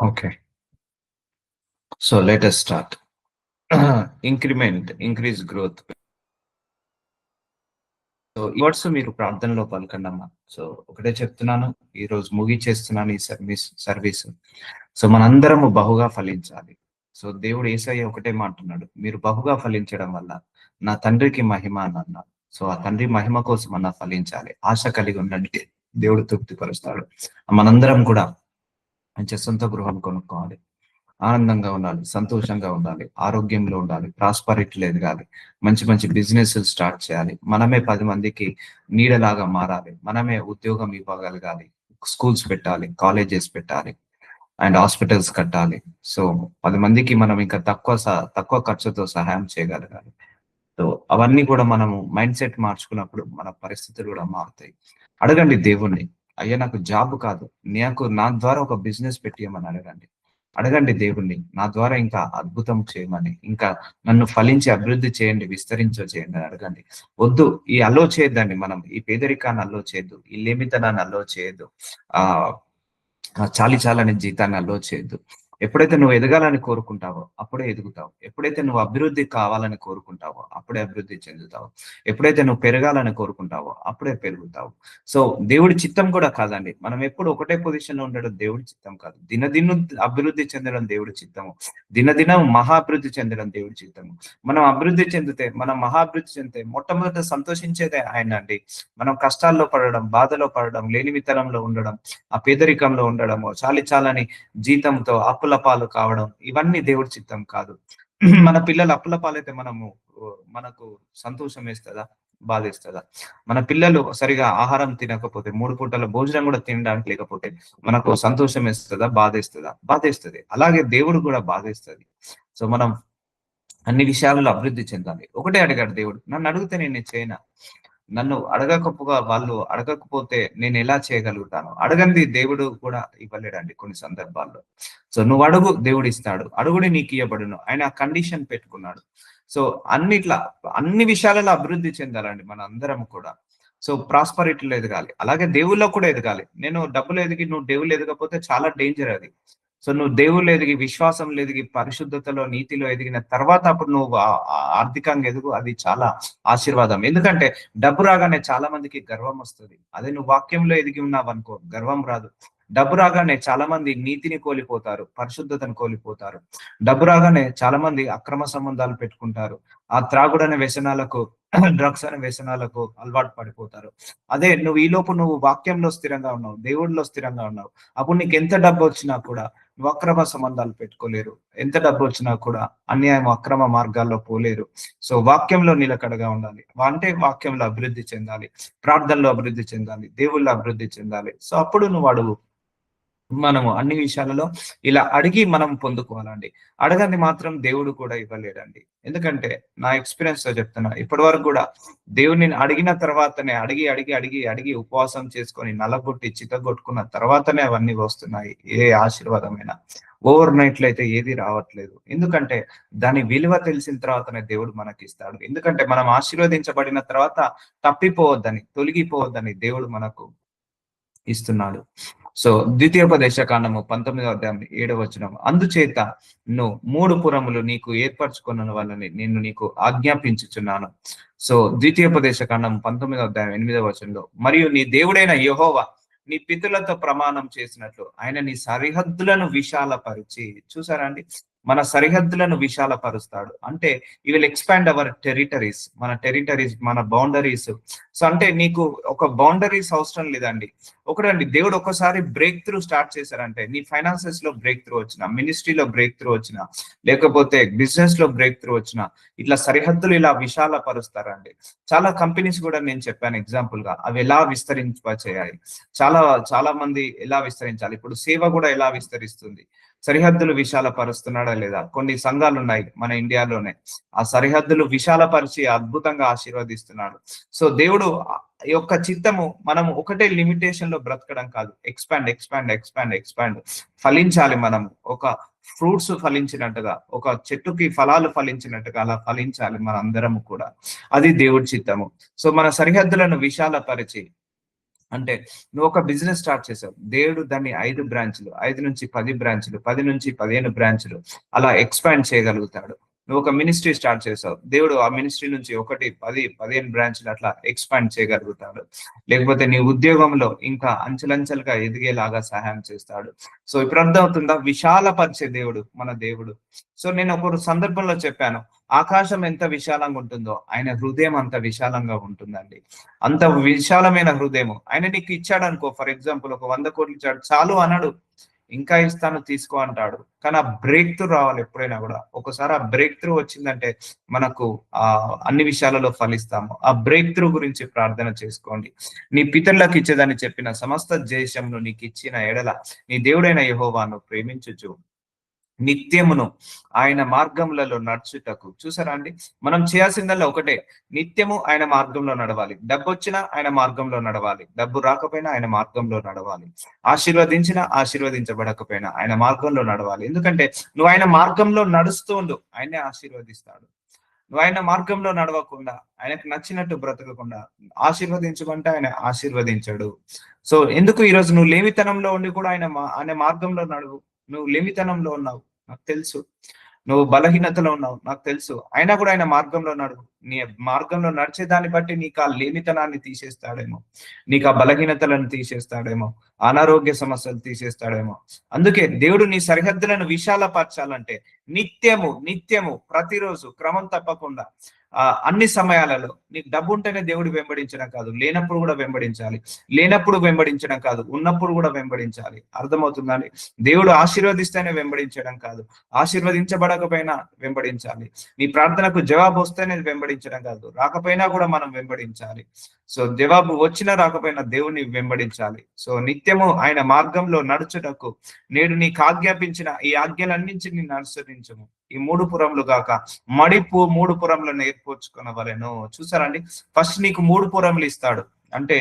Okay. So let us start. Increase growth. So ఈ words మీరు ప్రార్థనలో పలకండమ్మా. సో ఒకటే చెప్తున్నాను, ఈ రోజు ముగిచేస్తున్నాను ఈ సర్వీస్. సో మనందరము బహుగా ఫలించాలి. సో దేవుడు యేసయ్య ఒకటే మాటున్నాడు, మీరు బహుగా ఫలించడం వల్ల నా తండ్రికి మహిమ అని అన్నారు. సో ఆ తండ్రి మహిమ కోసం అన్న ఫలించాలి. ఆశ కలిగి ఉండండి, దేవుడు తృప్తిపరుస్తాడు. మనందరం కూడా మంచి సొంత గృహం కొనుక్కోవాలి, ఆనందంగా ఉండాలి, సంతోషంగా ఉండాలి, ఆరోగ్యంలో ఉండాలి, ప్రాస్పరిటీలో ఎదగాలి, మంచి మంచి బిజినెస్ స్టార్ట్ చేయాలి, మనమే 10 మందికి నీడలాగా మారాలి, మనమే ఉద్యోగం ఇవ్వగలగాలి, స్కూల్స్ పెట్టాలి, కాలేజెస్ పెట్టాలి అండ్ హాస్పిటల్స్ కట్టాలి. సో 10 మందికి మనం ఇంకా తక్కువ ఖర్చుతో సహాయం చేయగలగాలి. సో అవన్నీ కూడా మనము మైండ్ సెట్ మార్చుకున్నప్పుడు మన పరిస్థితులు కూడా మారుతాయి. అడగండి దేవుణ్ణి, అయ్యా నాకు జాబ్ కాదు, నా ద్వారా ఒక బిజినెస్ పెట్టియమని అడగండి. అడగండి దేవుణ్ణి, నా ద్వారా ఇంకా అద్భుతం చేయమని, ఇంకా నన్ను ఫలించి అభివృద్ధి చేయండి, చేయండి అని అడగండి. వద్దు, ఈ అలో చేయొద్దండి, మనం ఈ పేదరికాన్ని అలో చేయొద్దు, ఈ లేమితనాన్ని అలో చేయొద్దు, ఆ చాలని జీతాన్ని అలో చేయొద్దు. ఎప్పుడైతే నువ్వు ఎదగాలని కోరుకుంటావో అప్పుడే ఎదుగుతావు. ఎప్పుడైతే నువ్వు అభివృద్ధి కావాలని కోరుకుంటావో అప్పుడే అభివృద్ధి చెందుతావు. ఎప్పుడైతే నువ్వు పెరగాలని కోరుకుంటావో అప్పుడే పెరుగుతావు. సో దేవుడి చిత్తం కూడా కాదండి, మనం ఎప్పుడు ఒకటే పొజిషన్ లో ఉండడం దేవుడి చిత్తం కాదు. దినదినం అభివృద్ధి చెందడం దేవుడి చిత్తము. దినదినం మహాభివృద్ధి చెందడం దేవుడి చిత్తము. మనం అభివృద్ధి చెందితే, మనం మహాభివృద్ధి చెందితే మొట్టమొదట సంతోషించేదే ఆయన అండి. మనం కష్టాల్లో పడడం, బాధలో పడడం, లేనివితనంలో ఉండడం, ఆ పేదరికంలో ఉండడము, చాలని జీతంతో అప్పుల పాలు కావడం, ఇవన్నీ దేవుడి చిత్తం కాదు. మన పిల్లలు అప్పుల పాలైతే మనకు సంతోషం వేస్తుందా, బాధేస్తుందా? మన పిల్లలు సరిగా ఆహారం తినకపోతే, 3 పూటల భోజనం కూడా తినడానికి లేకపోతే మనకు సంతోషం వేస్తుందా, బాధేస్తుందా? బాధేస్తుంది. అలాగే దేవుడు కూడా బాధేస్తుంది. సో మనం అన్ని విషయాలలో అభివృద్ధి చెందాలి. ఒకటే అడిగాడు దేవుడు, నన్ను అడిగితే నేను చేయనా? నన్ను వాళ్ళు అడగకపోతే నేను ఎలా చేయగలుగుతాను? అడగంది దేవుడు కూడా ఇవ్వలేడండి కొన్ని సందర్భాల్లో. సో నువ్వు అడుగు, దేవుడు ఇస్తాడు. అడుగుడి నీకు ఇయ్యబడును. ఆయన కండిషన్ పెట్టుకున్నాడు. సో అన్ని విషయాలలో అభివృద్ధి చెందాలండి మన అందరం కూడా. సో ప్రాస్పరిటీలో ఎదగాలి, అలాగే దేవుళ్ళో కూడా ఎదగాలి. నేను డబ్బులు ఎదిగి నువ్వు దేవుళ్ళు ఎదగకపోతే చాలా డేంజర్ అది. సో నువ్వు దేవుళ్ళు ఎదిగి, విశ్వాసంలో ఎదిగి, పరిశుద్ధతలో, నీతిలో ఎదిగిన తర్వాత అప్పుడు నువ్వు ఆర్థికంగా ఎదుగు, అది చాలా ఆశీర్వాదం. ఎందుకంటే డబ్బు రాగానే చాలా మందికి గర్వం వస్తుంది. అదే నువ్వు వాక్యంలో ఎదిగి ఉన్నావు అనుకో, గర్వం రాదు. డబ్బు రాగానే చాలా మంది నీతిని కోల్పోతారు, పరిశుద్ధతను కోల్పోతారు. డబ్బు రాగానే చాలా మంది అక్రమ సంబంధాలు పెట్టుకుంటారు, ఆ త్రాగుడనే వ్యసనాలకు, డ్రగ్స్ అనే వ్యసనాలకు అలవాటు పడిపోతారు. అదే నువ్వు వాక్యంలో స్థిరంగా ఉన్నావు, దేవుడిలో స్థిరంగా ఉన్నావు, అప్పుడు నీకు ఎంత డబ్బు వచ్చినా కూడా నువ్వు అక్రమ సంబంధాలు పెట్టుకోలేరు. ఎంత డబ్బు వచ్చినా కూడా అన్యాయం, అక్రమ మార్గాల్లో పోలేరు. సో వాక్యంలో నిలకడగా ఉండాలి. అంటే వాక్యంలో అభివృద్ధి చెందాలి, ప్రార్థనలో అభివృద్ధి చెందాలి, దేవుళ్ళో అభివృద్ధి చెందాలి. సో అప్పుడు నువ్వు అడుగు. మనము అన్ని విషయాలలో ఇలా అడిగి మనం పొందుకోవాలండి. అడగంది మాత్రం దేవుడు కూడా ఇవ్వలేడండి. ఎందుకంటే నా ఎక్స్‌పీరియన్స్ తో చెప్తున్నా. ఇప్పటి వరకు కూడా దేవుడిని అడిగిన తర్వాతనే అడిగి ఉపవాసం చేసుకొని నలగొట్టి చితగొట్టుకున్న తర్వాతనే అవన్నీ వస్తున్నాయి. ఏ ఆశీర్వాదమైనా. ఓవర్ నైట్‌లో అయితే ఏది రావట్లేదు. ఎందుకంటే దాని విలువ తెలిసిన తర్వాతనే దేవుడు మనకిస్తాడు. ఎందుకంటే మనం ఆశీర్వదించబడిన తర్వాత తప్పిపోవద్దని, తొలగిపోవద్దని దేవుడు మనకు ఇస్తున్నాడు. సో ద్వితీయోపదేశ కాండము 19వ అధ్యాయం 7వ వచనం, అందుచేత నువ్వు 3 పురములు నీకు ఏర్పరచుకున్న వాళ్ళని నేను నీకు ఆజ్ఞాపించుచున్నాను. సో ద్వితీయోపదేశ కాండం 19వ అధ్యాయం 8వ వచనంలో, మరియు నీ దేవుడైన యెహోవా నీ పితరులతో ప్రమాణం చేసినట్లు ఆయన నీ సరిహద్దులను విశాలపరిచి, చూసారా అండి, మన సరిహద్దులను విశాలపరుస్తాడు. అంటే ఈ విల్ ఎక్స్పాండ్ అవర్ టెరిటరీస్, మన బౌండరీస్. సో అంటే నీకు ఒక బౌండరీస్ అవసరం లేదండి. ఒకటండి, దేవుడు ఒక్కసారి బ్రేక్ త్రూ స్టార్ట్ చేశారంటే, నీ ఫైనాన్సెస్ లో బ్రేక్ త్రూ వచ్చిన, మినిస్ట్రీలో బ్రేక్ త్రూ వచ్చిన, లేకపోతే బిజినెస్ లో బ్రేక్ త్రూ వచ్చిన, ఇట్లా సరిహద్దులు ఇలా విశాల పరుస్తారండి. చాలా కంపెనీస్ కూడా నేను చెప్పాను ఎగ్జాంపుల్ గా, అవి ఎలా చేయాలి, చాలా మంది ఎలా విస్తరించాలి, ఇప్పుడు సేవ కూడా ఎలా విస్తరిస్తుంది, సరిహద్దులు విశాల పరుస్తున్నాడా లేదా? కొన్ని సంఘాలు ఉన్నాయి మన ఇండియాలోనే, ఆ సరిహద్దులు విశాలపరిచి అద్భుతంగా ఆశీర్వదిస్తున్నాడు. సో దేవుడు యొక్క చిత్తము మనం ఒకటే లిమిటేషన్ లో బ్రతకడం కాదు, ఎక్స్పాండ్, ఫలించాలి. మనం ఒక ఫ్రూట్స్ ఫలించినట్టుగా, ఒక చెట్టుకి ఫలాలు ఫలించినట్టుగా అలా ఫలించాలి మనందరము కూడా. అది దేవుడి చిత్తము. సో మన సరిహద్దులను విశాలపరిచి, అంటే నువ్వు ఒక బిజినెస్ స్టార్ట్ చేసావు. దేవుడు దాన్ని 5 బ్రాంచ్‌లు, 5-10 బ్రాంచ్‌లు, 10-15 బ్రాంచ్‌లు అలా ఎక్స్‌పాండ్ చేయగలుగుతాడు. నువ్వు ఒక మినిస్ట్రీ స్టార్ట్ చేసావు. దేవుడు ఆ మినిస్ట్రీ నుంచి 1, 10, 15 బ్రాంచ్‌లు అట్లా ఎక్స్‌పాండ్ చేయగలుగుతాడు. లేకపోతే నీ ఉద్యోగంలో ఇంకా అంచెలంచెలుగా ఎదిగేలాగా సహాయం చేస్తాడు. సో ఇప్పుడు అర్థమవుతుందా? విశాలపరిచే దేవుడు మన దేవుడు. సో నేను ఒక సందర్భంలో చెప్పాను. ఆకాశం ఎంత విశాలంగా ఉంటుందో ఆయన హృదయం అంత విశాలంగా ఉంటుందండి. అంత విశాలమైన హృదయము. ఆయన నీకు ఇచ్చాడనుకో, ఫర్ ఎగ్జాంపుల్ ఒక 100 కోట్లు ఇచ్చాడు. చాలు అనడు. ఇంకా ఇస్తాను తీసుకో అంటాడు. కానీ ఆ బ్రేక్ త్రూ రావాలి ఎప్పుడైనా కూడా. ఒకసారి ఆ బ్రేక్ త్రూ వచ్చిందంటే మనకు అన్ని విషయాలలో ఫలిస్తాము. ఆ బ్రేక్ త్రూ గురించి ప్రార్థన చేసుకోండి. నీ పితరులకు ఇచ్చేదని చెప్పిన సమస్త దేశంను నీకు ఇచ్చిన ఎడల నీ దేవుడైన యెహోవాను ప్రేమించుచు నిత్యమును ఆయన మార్గములలో నడుచుటకు. చూసారా అండి? మనం చేయాల్సిందల్లా ఒకటే, నిత్యము ఆయన మార్గంలో నడవాలి. డబ్బొచ్చినా ఆయన మార్గంలో నడవాలి. డబ్బు రాకపోయినా ఆయన మార్గంలో నడవాలి. ఆశీర్వదించినా ఆశీర్వదించబడకపోయినా ఆయన మార్గంలో నడవాలి. ఎందుకంటే నువ్వు ఆయన మార్గంలో నడుస్తూ ఉండు, ఆయనే ఆశీర్వదిస్తాడు. నువ్వు ఆయన మార్గంలో నడవకుండా, ఆయనకు నచ్చినట్టు బ్రతకకుండా ఆశీర్వదించమంటే ఆయన ఆశీర్వదించడు. సో ఎందుకు ఈరోజు నువ్వు లేమితనంలో ఉండి కూడా ఆయన మార్గంలో నడువు. నువ్వు లేమితనంలో ఉన్నావు, నాకు తెలుసు. నువ్వు బలహీనతలో ఉన్నావు, నాకు తెలుసు. అయినా కూడా ఆయన మార్గంలో నడువు. నీ మార్గంలో నడిచే దాన్ని బట్టి నీకు ఆ లేమితనాన్ని తీసేస్తాడేమో, నీకు ఆ బలహీనతలను తీసేస్తాడేమో, అనారోగ్య సమస్యలు తీసేస్తాడేమో. అందుకే దేవుడు నీ సరిహద్దులను విశాలపరచాలంటే నిత్యము నిత్యము ప్రతిరోజు క్రమం తప్పకుండా అన్ని సమయాలలో నీకు డబ్బు ఉంటేనే దేవుడు వెంబడించడం కాదు, లేనప్పుడు కూడా వెంబడించాలి. లేనప్పుడు వెంబడించడం కాదు, ఉన్నప్పుడు కూడా వెంబడించాలి. అర్థమవుతుందండి? దేవుడు ఆశీర్వదిస్తేనే వెంబడించడం కాదు, ఆశీర్వదించబడకపోయినా వెంబడించాలి. నీ ప్రార్థనకు జవాబు వస్తేనే వెంబడించడం కాదు, రాకపోయినా కూడా మనం వెంబడించాలి. సో జవాబు వచ్చినా రాకపోయినా దేవుని వెంబడించాలి. సో నిత్యము ఆయన మార్గంలో నడుచుటకు నేడు నీకు ఆజ్ఞాపించిన ఈ ఆజ్ఞలన్నించి నేను అనుసరించము. ఈ 3 పురములు గాక మడిపు 3 పురములను ఏర్పరచుకొనవలెను. చూసారండి? ఫస్ట్ నీకు 3 పురములు ఇస్తాడు. అంటే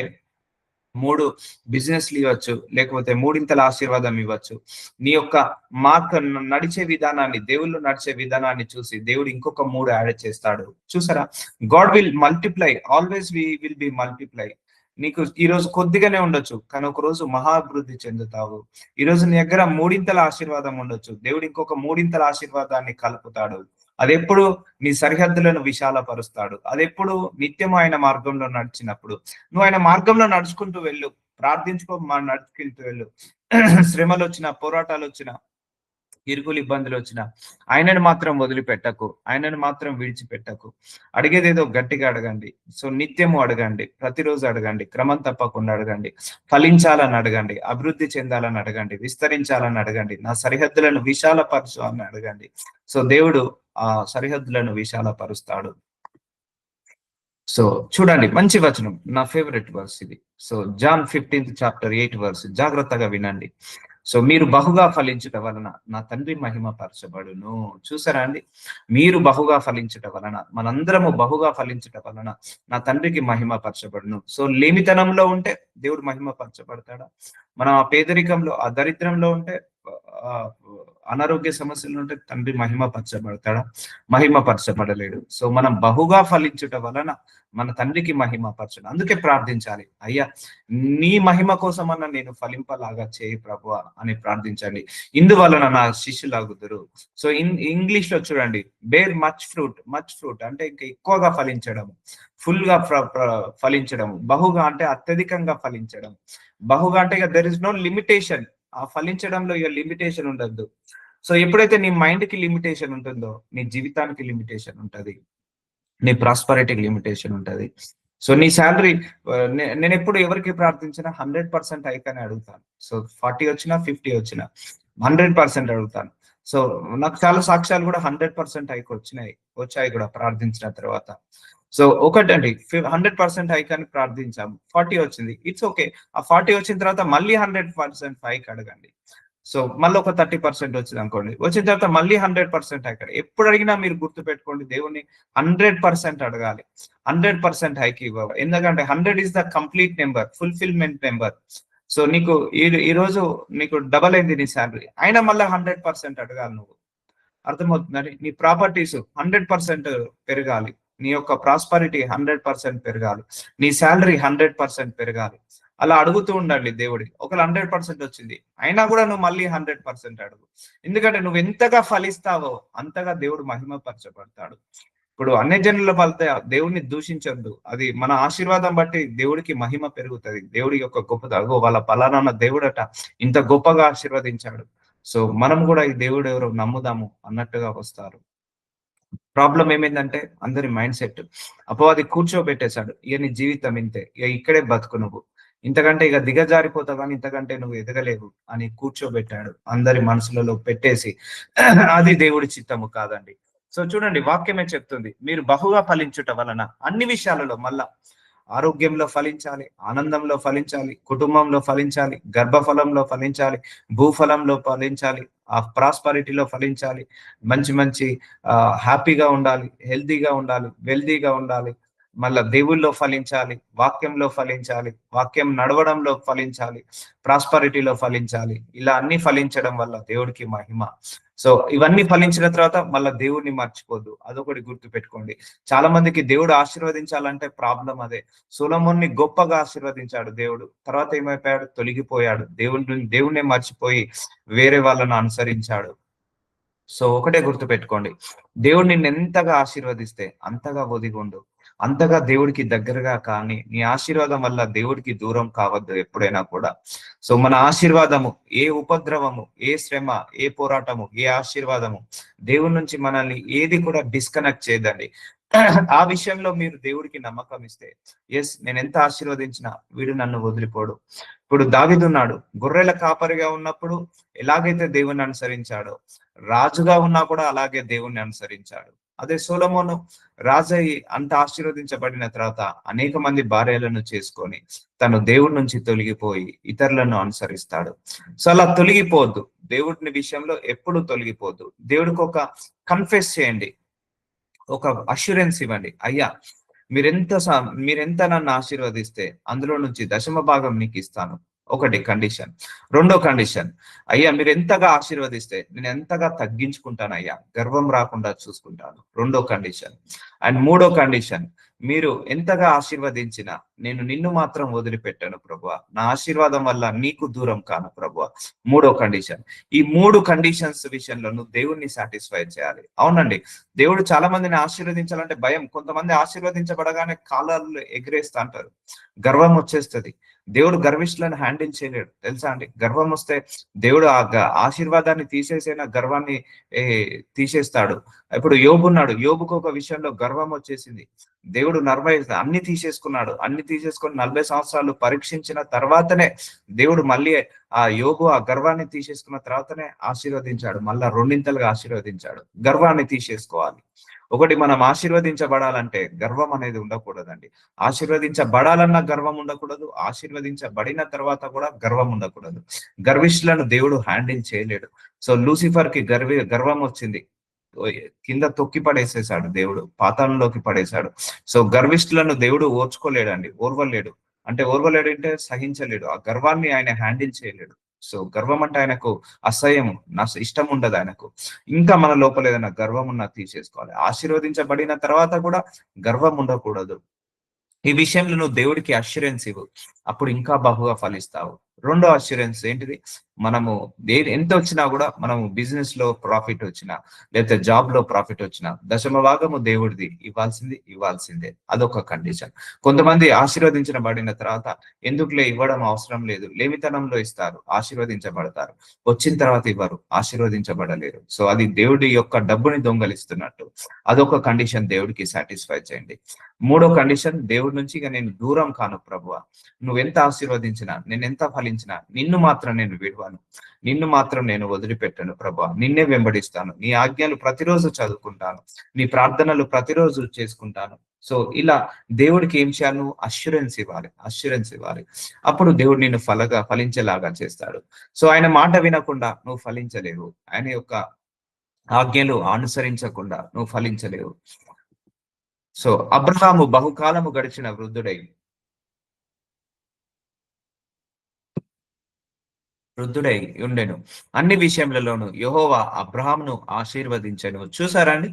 3 బిజినెస్లు ఇవ్వచ్చు, లేకపోతే మూడింతల ఆశీర్వాదం ఇవ్వచ్చు. నీ యొక్క నడిచే విధానాన్ని, దేవుళ్ళు నడిచే విధానాన్ని చూసి దేవుడు ఇంకొక 3 యాడ్ చేస్తాడు. చూసారా? God will multiply, always will be multiply. నీకు ఈ రోజు కొద్దిగానే ఉండొచ్చు, కానీ ఒక రోజు మహా అభివృద్ధి చెందుతావు. ఈ రోజు నీ దగ్గర మూడింతల ఆశీర్వాదం ఉండొచ్చు, దేవుడు ఇంకొక మూడింతల ఆశీర్వాదాన్ని కలుపుతాడు. అదెప్పుడు నీ సరిహద్దులను విశాలపరుస్తాడు. అదెప్పుడు నిత్యం ఆయన మార్గంలో నడిచినప్పుడు. నువ్వు ఆయన మార్గంలో నడుచుకుంటూ వెళ్ళు, ప్రార్థించుకో, నడుచుకుంటూ వెళ్ళు. శ్రమలు వచ్చినా, పోరాటాలు వచ్చినా, ఇరుకులు ఇబ్బందులు వచ్చినా ఆయనను మాత్రం వదిలిపెట్టకు, ఆయనను మాత్రం విడిచిపెట్టకు. అడిగేదేదో గట్టిగా అడగండి. సో నిత్యము అడగండి, ప్రతిరోజు అడగండి, క్రమం తప్పకుండా అడగండి, ఫలించాలని అడగండి, అభివృద్ధి చెందాలని అడగండి, విస్తరించాలని అడగండి, నా సరిహద్దులను విశాలపరచు అని అడగండి. సో దేవుడు ఆ సరిహద్దులను విశాలపరుస్తాడు. సో చూడండి, మంచి వచనం, నా ఫేవరెట్ వర్స్ ఇది. So John 15th chapter 8 verse జాగ్రత్తగా వినండి. సో మీరు బహుగా ఫలించుట వలన నా తండ్రి మహిమ పరచబడును. చూసారా అండి? మీరు బహుగా ఫలించుట వలన, మనందరము బహుగా ఫలించుట వలన నా తండ్రికి మహిమ పరచబడును. సో లేమితనంలో ఉంటే దేవుడు మహిమ పరచబడతాడా? మనం ఆ పేదరికంలో, ఆ దరిద్రంలో ఉంటే, అనారోగ్య సమస్యలు ఉంటే తండ్రి మహిమ పరచబడతాడా? మహిమ పరచబడలేడు. సో మనం బహుగా ఫలించుట వలన మన తండ్రికి మహిమ పరచడం. అందుకే ప్రార్థించాలి, అయ్యా నీ మహిమ కోసమన్నా నేను ఫలింపలాగా చేయి ప్రభువా అని ప్రార్థించండి. ఇందువలన నా శిష్యులాగుదురు. సో ఇంగ్లీష్ లో చూడండి, bear much fruit. Much fruit అంటే ఇంకా ఎక్కువగా ఫలించడం, ఫుల్ గా ఫలించడం. బహుగా అంటే అత్యధికంగా ఫలించడం. బహుగా అంటే ఇక దెర్ ఇస్ నో లిమిటేషన్. ఆ ఫలించడంలో ఇక లిమిటేషన్ ఉండద్దు. సో ఎప్పుడైతే నీ మైండ్ కి లిమిటేషన్ ఉంటుందో, నీ జీవితానికి లిమిటేషన్ ఉంటది, నీ ప్రాస్పరిటీకి లిమిటేషన్ ఉంటది. సో నీ శాలరీ, నేను ఎప్పుడు ఎవరికి ప్రార్థించినా 100% హైక్ అని అడుగుతాను. సో 40 వచ్చినా 50 వచ్చినా 100% అడుగుతాను. సో నాకు చాలా సాక్ష్యాలు కూడా 100% హైక్ వచ్చాయి కూడా ప్రార్థించిన తర్వాత. సో ఒకటండి, 100% హైక్ అని ప్రార్థించాము, 40 వచ్చింది, ఇట్స్ ఓకే. ఆ 40 వచ్చిన తర్వాత మళ్ళీ 100% హైక్ అడగండి. సో మళ్ళీ ఒక 30% వచ్చింది అనుకోండి, వచ్చిన తర్వాత మళ్ళీ 100% హైక్. ఎప్పుడు అడిగినా మీరు గుర్తు పెట్టుకోండి, దేవుణ్ణి 100% అడగాలి, 100% హైక్ ఇవ్వాలి. ఎందుకంటే 100 is the complete number, fulfilment number. So నీకు ఈ రోజు నీకు డబల్ అయింది నీ శాలరీ, అయినా మళ్ళీ 100% అడగాలి నువ్వు. అర్థమవుతుందండి. నీ ప్రాపర్టీస్ 100% పెరగాలి. నీ యొక్క ప్రాస్పరిటీ 100% పెరగాలి. నీ శాలరీ 100% పెరగాలి. అలా అడుగుతూ ఉండండి దేవుడి. ఒకవేళ 100% వచ్చింది, అయినా కూడా నువ్వు మళ్ళీ 100% అడుగు. ఎందుకంటే నువ్వు ఎంతగా ఫలిస్తావో అంతగా దేవుడు మహిమపరచబడతాడు. ఇప్పుడు అన్యజనుల వల్ల దేవుడిని దూషించొద్దు. అది మన ఆశీర్వాదం బట్టి దేవుడికి మహిమ పెరుగుతది. దేవుడి యొక్క గొప్పత, అగో వాళ్ళ పలానా దేవుడట ఇంత గొప్పగా ఆశీర్వదించాడు. సో మనం కూడా ఈ దేవుడు ఎవరో నమ్ముదాము అన్నట్టుగా వస్తారు. ప్రాబ్లం ఏమైందంటే అందరి మైండ్ సెట్. అపవాది కూర్చోబెట్టేశాడు. ఇక నీ జీవితం ఇంతే. ఇక ఇక్కడే బతుకు నువ్వు. ఇంతకంటే ఇక దిగజారిపోతావు కానీ ఇంతకంటే నువ్వు ఎదగలేవు అని కూర్చోబెట్టాడు. అందరి మనసులలో పెట్టేసి అది దేవుడి చిత్తము కాదండి. సో చూడండి, వాక్యమే చెప్తుంది, మీరు బహుగా ఫలించుట వలన అన్ని విషయాలలో మళ్ళా ఆరోగ్యంలో ఫలించాలి, ఆనందంలో ఫలించాలి, కుటుంబంలో ఫలించాలి, గర్భఫలంలో ఫలించాలి, భూఫలంలో ఫలించాలి, ఆ ప్రాస్పరిటీలో ఫలించాలి, మంచి మంచి హ్యాపీగా ఉండాలి, హెల్తీగా ఉండాలి, వెల్దీగా ఉండాలి, మళ్ళా దేవుల్లో ఫలించాలి, వాక్యంలో ఫలించాలి, వాక్యం నడవడంలో ఫలించాలి, ప్రాస్పరిటీలో ఫలించాలి. ఇలా అన్ని ఫలించడం వల్ల దేవుడికి మహిమ. సో ఇవన్నీ ఫలించిన తర్వాత మళ్ళా దేవుడిని మర్చిపోద్దు. అదొకటి గుర్తు పెట్టుకోండి. చాలా మందికి దేవుడు ఆశీర్వదించాలంటే ప్రాబ్లం అదే. సొలొమోన్ని గొప్పగా ఆశీర్వదించాడు దేవుడు. తర్వాత ఏమైపోయాడు? తొలగిపోయాడు. దేవుణ్ణి మర్చిపోయి వేరే వాళ్ళను అనుసరించాడు. సో ఒకటే గుర్తు పెట్టుకోండి, దేవుడు నిన్ను ఎంతగా ఆశీర్వదిస్తే అంతగా ఒదిగొండు, అంతగా దేవుడికి దగ్గరగా. కానీ నీ ఆశీర్వాదం వల్ల దేవుడికి దూరం కావద్దు ఎప్పుడైనా కూడా. సో మన ఆశీర్వాదము, ఏ ఉపద్రవము, ఏ శ్రమ, ఏ పోరాటము, ఏ ఆశీర్వాదము దేవుడి నుంచి మనల్ని ఏది కూడా డిస్కనెక్ట్ చేయదండి. ఆ విషయంలో మీరు దేవుడికి నమ్మకం ఇస్తే, ఎస్ నేను ఎంత ఆశీర్వదించినా వీడు నన్ను వదిలిపోడు. ఇప్పుడు దావీదున్నాడు, గొర్రెల కాపరిగా ఉన్నప్పుడు ఎలాగైతే దేవుణ్ణి అనుసరించాడో, రాజుగా ఉన్నా కూడా అలాగే దేవుణ్ణి అనుసరించాడు. అదే సొలొమోను రాజయ్యి అంత ఆశీర్వదించబడిన తర్వాత అనేక మంది భార్యలను చేసుకొని తను దేవుడి నుంచి తొలగిపోయి ఇతరులను అనుసరిస్తాడు. సో అలా తొలగిపోవద్దు. దేవుడిని విషయంలో ఎప్పుడు తొలగిపోవద్దు. దేవుడికి ఒక కన్ఫెస్ చేయండి, ఒక అష్యూరెన్స్ ఇవ్వండి, అయ్యా మీరెంత నన్ను ఆశీర్వదిస్తే అందులో నుంచి దశమ భాగం నీకు ఇస్తాను. ఒకటి కండిషన్. రెండో కండిషన్, అయ్యా మీరు ఎంతగా ఆశీర్వదిస్తే నేను ఎంతగా తగ్గించుకుంటాను అయ్యా, గర్వం రాకుండా చూసుకుంటాను. రెండో కండిషన్. అండ్ మూడో కండిషన్, మీరు ఎంతగా ఆశీర్వదించినా నేను నిన్ను మాత్రం వదిలిపెట్టాను ప్రభువా, నా ఆశీర్వాదం వల్ల నీకు దూరం కాను ప్రభువా. మూడో కండిషన్. ఈ మూడు కండిషన్స్ విషయంలో నువ్వు దేవుణ్ణి సాటిస్ఫై చేయాలి. అవునండి, దేవుడు చాలా మందిని ఆశీర్వదించాలంటే భయం. కొంతమంది ఆశీర్వదించబడగానే కాలాలు ఎగిరేస్తా అంటారు, గర్వం వచ్చేస్తుంది. దేవుడు గర్విష్ఠులను హ్యాండిల్ చేయలేడు, తెలుసా అండి. గర్వం వస్తే దేవుడు ఆ ఆశీర్వాదాన్ని తీసేసైనా గర్వాన్ని తీసేస్తాడు. ఇప్పుడు యోబున్నాడు, యోబుకు ఒక విషయంలో గర్వం వచ్చేసింది. దేవుడు అన్ని తీసేసుకున్నాడు. అన్ని తీసుకొని 40 సంవత్సరాలు పరీక్షించిన తర్వాతనే దేవుడు మళ్ళీ ఆ యోబు ఆ గర్వాన్ని తీసేసుకున్న తర్వాతనే ఆశీర్వదించాడు. మళ్ళా రెండింతలుగా ఆశీర్వదించాడు. గర్వాన్ని తీసేసుకోవాలి. ఒకటి, మనం ఆశీర్వదించబడాలంటే గర్వం అనేది ఉండకూడదండి. ఆశీర్వదించబడాలన్న గర్వం ఉండకూడదు, ఆశీర్వదించబడిన తర్వాత కూడా గర్వం ఉండకూడదు. గర్విష్ఠులను దేవుడు హ్యాండిల్ చేయలేడు. సో లూసిఫర్ కి గర్వం వచ్చింది, కింద తొక్కి పడేసేసాడు దేవుడు, పాతాళంలోకి పడేశాడు. సో గర్విష్ఠులను దేవుడు ఓర్చుకోలేడండి, ఓర్వలేడు. అంటే ఓర్వలేడు అంటే సహించలేడు. ఆ గర్వాన్ని ఆయన హ్యాండిల్ చేయలేడు. సో గర్వం అంటే ఆయనకు అసహ్యం, నా ఇష్టం ఉండదు ఆయనకు. ఇంకా మన లోపల ఏదైనా గర్వం ఉన్నా తీసేసుకోవాలి. ఆశీర్వదించబడిన తర్వాత కూడా గర్వం ఉండకూడదు. ఈ విషయంలో నువ్వు దేవుడికి అష్యూరెన్స్ ఇవ్వు, అప్పుడు ఇంకా బహుగా ఫలిస్తావు. రెండో అష్యూరెన్స్ ఏంటిది? మనము ఎంత వచ్చినా కూడా, మనము బిజినెస్ లో ప్రాఫిట్ వచ్చినా లేకపోతే జాబ్ లో ప్రాఫిట్ వచ్చినా దశమ భాగము దేవుడిది, ఇవ్వాల్సిందే. అదొక కండిషన్. కొంతమంది ఆశీర్వదించబడిన తర్వాత ఎందుకులే ఇవ్వడం అవసరం లేదు, లేమితనంలో ఇస్తారు, ఆశీర్వదించబడతారు. వచ్చిన తర్వాత ఇవ్వరు, ఆశీర్వదించబడలేరు. సో అది దేవుడి యొక్క డబ్బుని దొంగలిస్తున్నట్టు. అదొక కండిషన్, దేవుడికి సాటిస్ఫై చేయండి. మూడో కండిషన్, దేవుడి నుంచి ఇక నేను దూరం కాను ప్రభువా, నువ్వెంత ఆశీర్వదించినా, నేను ఎంత ఫలించినా నిన్ను మాత్రం నేను విడవను, నిన్ను మాత్రం నేను వదిలిపెట్టను ప్రభువా, నిన్నే వెంబడిస్తాను, నీ ఆజ్ఞలు ప్రతిరోజు చదువుకుంటాను, నీ ప్రార్థనలు ప్రతిరోజు చేసుకుంటాను. సో ఇలా దేవుడికి ఏం చేయాలి? నువ్వు అష్యూరెన్స్ ఇవ్వాలి. అప్పుడు దేవుడు నిన్ను ఫలించేలాగా చేస్తాడు. సో ఆయన మాట వినకుండా నువ్వు ఫలించలేవు, ఆయన యొక్క ఆజ్ఞలు అనుసరించకుండా నువ్వు ఫలించలేవు. సో అబ్రహాము బహుకాలము గడిచిన వృద్ధుడై వృద్ధుడై ఉండెను. అన్ని విషయములలోను యెహోవా అబ్రాహామును ఆశీర్వదించెను. చూసారా అండి?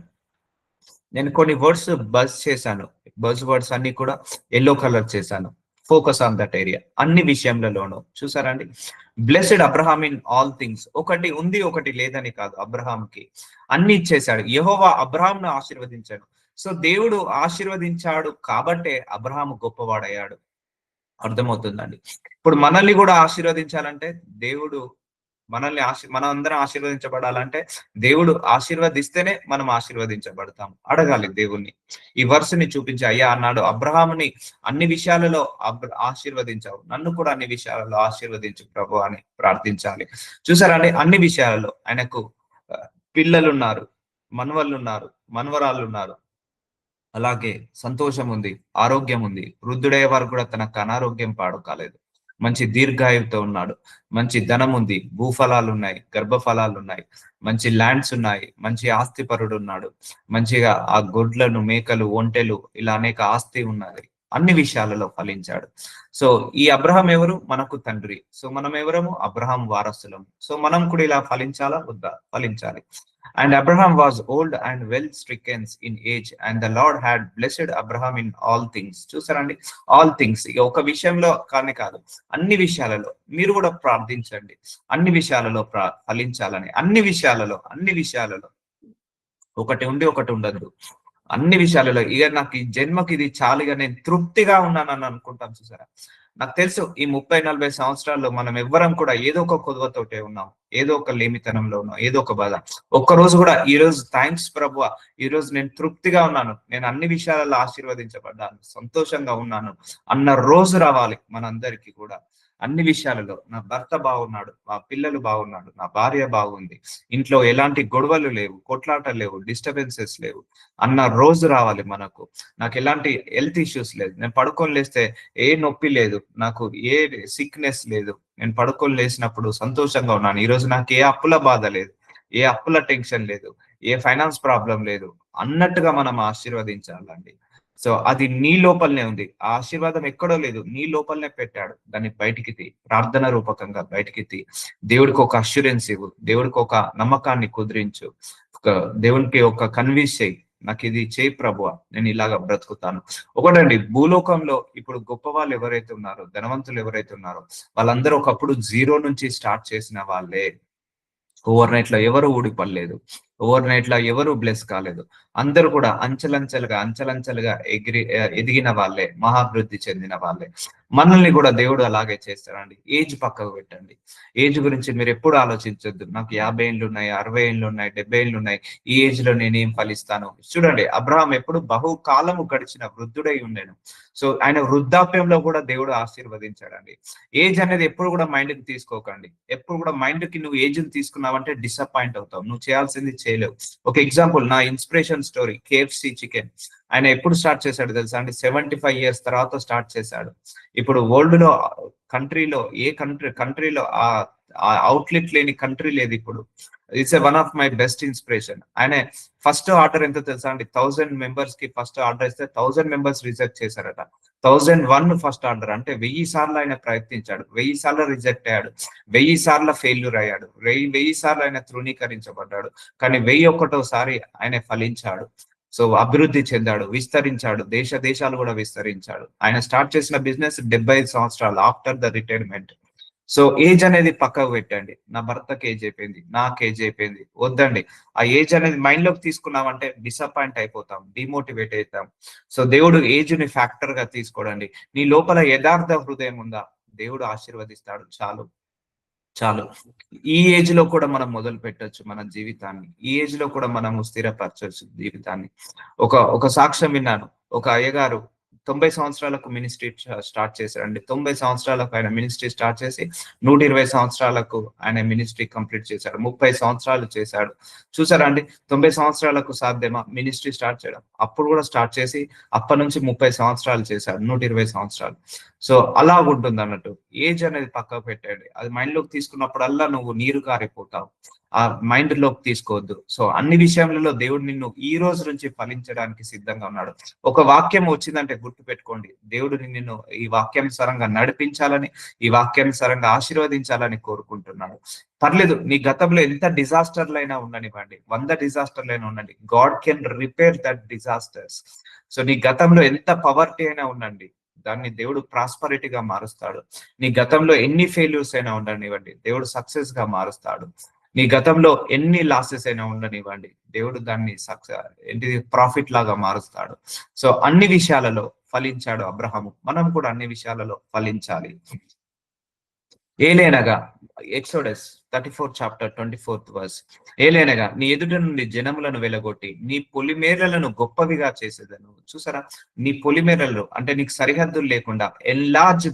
నేను కొన్ని వర్డ్స్ బజ్ చేశాను. బజ్ వర్డ్స్ అన్ని కూడా యెల్లో కలర్ చేశాను. Focus on that area. అన్ని విషయములలోను. చూసారా అండి? Blessed Abraham in all things. ఒకటి ఉంది, ఒకటి లేదని కాదు అబ్రహాంకి. అన్ని ఇచ్చేసాడు. యెహోవా అబ్రాహామును ఆశీర్వదించాడు. సో దేవుడు ఆశీర్వదించాడు కాబట్టే అబ్రహాము గొప్పవాడయ్యాడు. అర్థమవుతుందండి. ఇప్పుడు మనల్ని గూడా ఆశీర్వదించాలంటే దేవుడు మనం అందరం ఆశీర్వదించబడాలంటే దేవుడు ఆశీర్వదిస్తేనే మనం ఆశీర్వదించబడతాం. అడగాలి దేవుణ్ణి. ఈ వర్స్‌ని చూపించి అయ్యా అన్నాడు అబ్రాహాముని అన్ని విషయాలలో ఆశీర్వదించావు. నన్ను కూడా అన్ని విషయాలలో ఆశీర్వదించు ప్రభు అని ప్రార్థించాలి. చూసారా అండి? అన్ని విషయాలలో ఆయనకు పిల్లలున్నారు, మనవళ్ళున్నారు, మనవరాళ్ళున్నారు. అలాగే సంతోషం ఉంది, ఆరోగ్యం ఉంది. వృద్ధుడయ్యే వారు కూడా తనకు అనారోగ్యం పాడు కాలేదు. మంచి దీర్ఘాయువుతో ఉన్నాడు. మంచి ధనం ఉంది, భూఫలాలున్నాయి, గర్భఫలాలున్నాయి, మంచి ల్యాండ్స్ ఉన్నాయి, మంచి ఆస్తిపరుడున్నాడు. మంచిగా ఆ గొడ్లను, మేకలు, ఒంటెలు ఇలా అనేక ఆస్తి ఉన్నది. అన్ని విషయాలలో ఫలించాడు. సో ఈ అబ్రహాం ఎవరు? మనకు తండ్రి. సో మనం ఎవరము? అబ్రహాం వారసులము. సో మనం కూడా ఇలా ఫలించాలా? వద్దా? ఫలించాలి. And Abraham was old and well stricken in age, and the Lord had blessed Abraham in all things. చూసారండి? All things. ఇక ఒక విషయంలో కానీ కాదు, అన్ని విషయాలలో మీరు కూడా ప్రార్థించండి. అన్ని విషయాలలో ఫలించాలని. అన్ని విషయాలలో ఒకటి ఉండి ఒకటి ఉండద్దు. అన్ని విషయాలలో ఇక నాకు ఈ జన్మకి ఇది చాలు, ఇక నేను తృప్తిగా ఉన్నానని అనుకుంటాం. చూసారా? నాకు తెలుసు ఈ 30, 40 సంవత్సరాల్లో మనం ఎవ్వరం కూడా ఏదో ఒక కొదువతోటే ఉన్నాం. ఏదో ఒక లేమితనంలో ఉన్నాం. ఏదో ఒక బాధ. ఒక్కరోజు కూడా ఈ రోజు థాంక్స్ ప్రభువా, ఈ రోజు నేను తృప్తిగా ఉన్నాను. నేను అన్ని విషయాలలో ఆశీర్వదించబడ్డాను. సంతోషంగా ఉన్నాను అన్న రోజు రావాలి మనందరికీ కూడా. అన్ని విషయాలలో నా భర్త బాగున్నాడు, మా పిల్లలు బాగున్నాడు, నా భార్య బాగుంది, ఇంట్లో ఎలాంటి గొడవలు లేవు, కొట్లాటలు లేవు, డిస్టర్బెన్సెస్ లేవు అన్న రోజు రావాలి మనకు. నాకు ఎలాంటి హెల్త్ ఇష్యూస్ లేదు, నేను పడుకొని లేస్తే ఏ నొప్పి లేదు, నాకు ఏ సిక్నెస్ లేదు, నేను పడుకొని లేసినప్పుడు సంతోషంగా ఉన్నాను. ఈ రోజు నాకు ఏ అప్పుల బాధ లేదు, ఏ అప్పుల టెన్షన్ లేదు, ఏ ఫైనాన్స్ ప్రాబ్లం లేదు అన్నట్టుగా మనం ఆశీర్వదించాలండి. సో అది నీ లోపలనే ఉంది. ఆ ఆశీర్వాదం ఎక్కడో లేదు, నీ లోపలనే పెట్టాడు. దాన్ని బయటికి తీ, ప్రార్థన రూపకంగా బయటికి తీ. దేవుడికి ఒక అష్యూరెన్స్ ఇవ్వు, దేవుడికి ఒక నమ్మకాన్ని కుదిరించు, ఒక దేవునికి ఒక కన్విన్స్ చేయి. నాకు ఇది చేయి ప్రభువా, నేను ఇలాగా బ్రతుకుతాను. ఒకటండి, భూలోకంలో ఇప్పుడు గొప్ప వాళ్ళు ఎవరైతే ఉన్నారో, ధనవంతులు ఎవరైతే ఉన్నారో, వాళ్ళందరూ ఒకప్పుడు జీరో నుంచి స్టార్ట్ చేసిన వాళ్ళే. ఓవర్ నైట్ లో ఎవరు ఊడిపడలేదు, ఓవర్ నైట్ లో ఎవరు బ్లెస్ కాలేదు. అందరూ కూడా అంచెలంచెలుగా ఎదిగిన వాళ్ళే, మహాభివృద్ధి చెందిన వాళ్ళే. మనల్ని కూడా దేవుడు అలాగే చేస్తాడండి. ఏజ్ పక్కకు పెట్టండి. ఏజ్ గురించి మీరు ఎప్పుడు ఆలోచించొద్దు. నాకు 50 ఏళ్ళు ఉన్నాయి, 60 ఏళ్ళు ఉన్నాయి, 70 ఏళ్ళు ఉన్నాయి, ఈ ఏజ్ లో నేనేం ఫలిస్తాను. చూడండి, అబ్రహాం ఎప్పుడు బహుకాలము గడిచిన వృద్ధుడై ఉండేను. సో ఆయన వృద్ధాప్యంలో కూడా దేవుడు ఆశీర్వదించాడండి. ఏజ్ అనేది ఎప్పుడు కూడా మైండ్ కి తీసుకోకండి. ఎప్పుడు కూడా మైండ్ కి నువ్వు ఏజ్ తీసుకున్నావంటే డిసప్పాయింట్ అవుతావు. నువ్వు చేయాల్సింది చేయలేవు. ఒక ఎగ్జాంపుల్, నా ఇన్స్పిరేషన్ స్టోరీ KFC చికెన్. ఆయన ఎప్పుడు స్టార్ట్ చేశాడు తెలుసా అండి? 75 ఇయర్స్ తర్వాత స్టార్ట్ చేశాడు. ఇప్పుడు వరల్డ్ లో కంట్రీలో ఏ కంట్రీలో ఆ అవుట్లెట్ లేని కంట్రీ లేదు ఇప్పుడు. It's one of my best inspiration. ఆయన ఫస్ట్ ఆర్డర్ ఎంత తెలుసా అండి? 1000 మెంబర్స్ కి ఫస్ట్ ఆర్డర్ ఇస్తే 1000 మెంబర్స్ రిజెక్ట్ చేశారట. 1001 ఫస్ట్ ఆర్డర్ అంటే 1000 సార్లు ఆయన ప్రయత్నించాడు, 1000 సార్లు రిజెక్ట్ అయ్యాడు, 1000 సార్లు ఫెయిల్యూర్ అయ్యాడు, 1000 సార్లు ఆయన తృణీకరించబడ్డాడు. కానీ 1001సారి ఆయన ఫలించాడు. సో అభివృద్ధి చెందాడు, విస్తరించాడు, దేశాలు కూడా విస్తరించాడు. ఆయన స్టార్ట్ చేసిన బిజినెస్ 75 సంవత్సరాలు after the retirement. So age అనేది పక్కకు పెట్టండి. నా భర్తకి ఏజ్ అయిపోయింది, నాకు ఏజ్ అయిపోయింది, వద్దండి. ఆ ఏజ్ అనేది మైండ్ లోకి తీసుకున్నామంటే డిసప్పాయింట్ అయిపోతాం, డిమోటివేట్ అవుతాం. సో దేవుడు ఏజ్ ని ఫ్యాక్టర్ గా తీసుకోడండి. నీ లోపల యథార్థ హృదయం ఉందా, దేవుడు ఆశీర్వదిస్తాడు. చాలు చాలు. ఈ ఏజ్ లో కూడా మనం మొదలు పెట్టొచ్చు మన జీవితాన్ని. ఈ ఏజ్ లో కూడా మనము స్థిరపరచవచ్చు జీవితాన్ని. ఒక సాక్ష్యం విన్నాను. ఒక అయ్యగారు 90 సంవత్సరాలకు మినిస్ట్రీ స్టార్ట్ చేశారండి. 90 సంవత్సరాలకు ఆయన మినిస్ట్రీ స్టార్ట్ చేసి 120 సంవత్సరాలకు ఆయన మినిస్ట్రీ కంప్లీట్ చేశాడు. 30 సంవత్సరాలు చేశాడు. చూసారా అండి? 90 సంవత్సరాలకు సాధ్యమా మినిస్ట్రీ స్టార్ట్ చేయడం? అప్పుడు కూడా స్టార్ట్ చేసి అప్పటి నుంచి 30 సంవత్సరాలు చేశాడు. 120 సంవత్సరాలు. సో అలా ఉంటుంది అన్నట్టు. ఏజ్ అనేది పక్కకు పెట్టండి. అది మైండ్ లోకి తీసుకున్నప్పుడల్లా నువ్వు నీరు కారిపోతావు. ఆ మైండ్ లోకి తీసుకోవద్దు. సో అన్ని విషయములలో దేవుడు నిన్ను ఈ రోజు నుంచి ఫలించడానికి సిద్ధంగా ఉన్నాడు. ఒక వాక్యం వచ్చిందంటే గుర్తు పెట్టుకోండి, దేవుడు నిన్ను ఈ వాక్యానుసారంగా నడిపించాలని, ఈ వాక్యానుసారంగా ఆశీర్వదించాలని కోరుకుంటున్నాడు. పర్లేదు, నీ గతంలో ఎంత డిజాస్టర్లైనా ఉండనివ్వండి, 100 డిజాస్టర్లైనా ఉండండి, God can repair that disasters. So నీ గతంలో ఎంత పవర్టీ అయినా ఉండండి, దాన్ని దేవుడు ప్రాస్పరిటీగా మారుస్తాడు. నీ గతంలో ఎన్ని ఫెయిల్యూర్స్ అయినా ఉండనివ్వండి, దేవుడు సక్సెస్ గా మారుస్తాడు. నీ గతంలో ఎన్ని లాసెస్ అయినా ఉండనివ్వండి, దేవుడు దాన్ని ఏంటిది ప్రాఫిట్ లాగా మారుస్తాడు. సో అన్ని విషయాలలో ఫలించాడు అబ్రహాము, మనం కూడా అన్ని విషయాలలో ఫలించాలి. ఏలైనగా ఎక్సోడస్ 34 చాప్టర్ 24th వర్స్, ఏలైనగా నీ ఎదుట నుండి జనములను వెలగొట్టి నీ పొలిమేరలను గొప్పవిగా చేసేదను. చూసారా, నీ పొలిమేరలు అంటే నీకు సరిహద్దులు లేకుండా ఎన్లార్జ్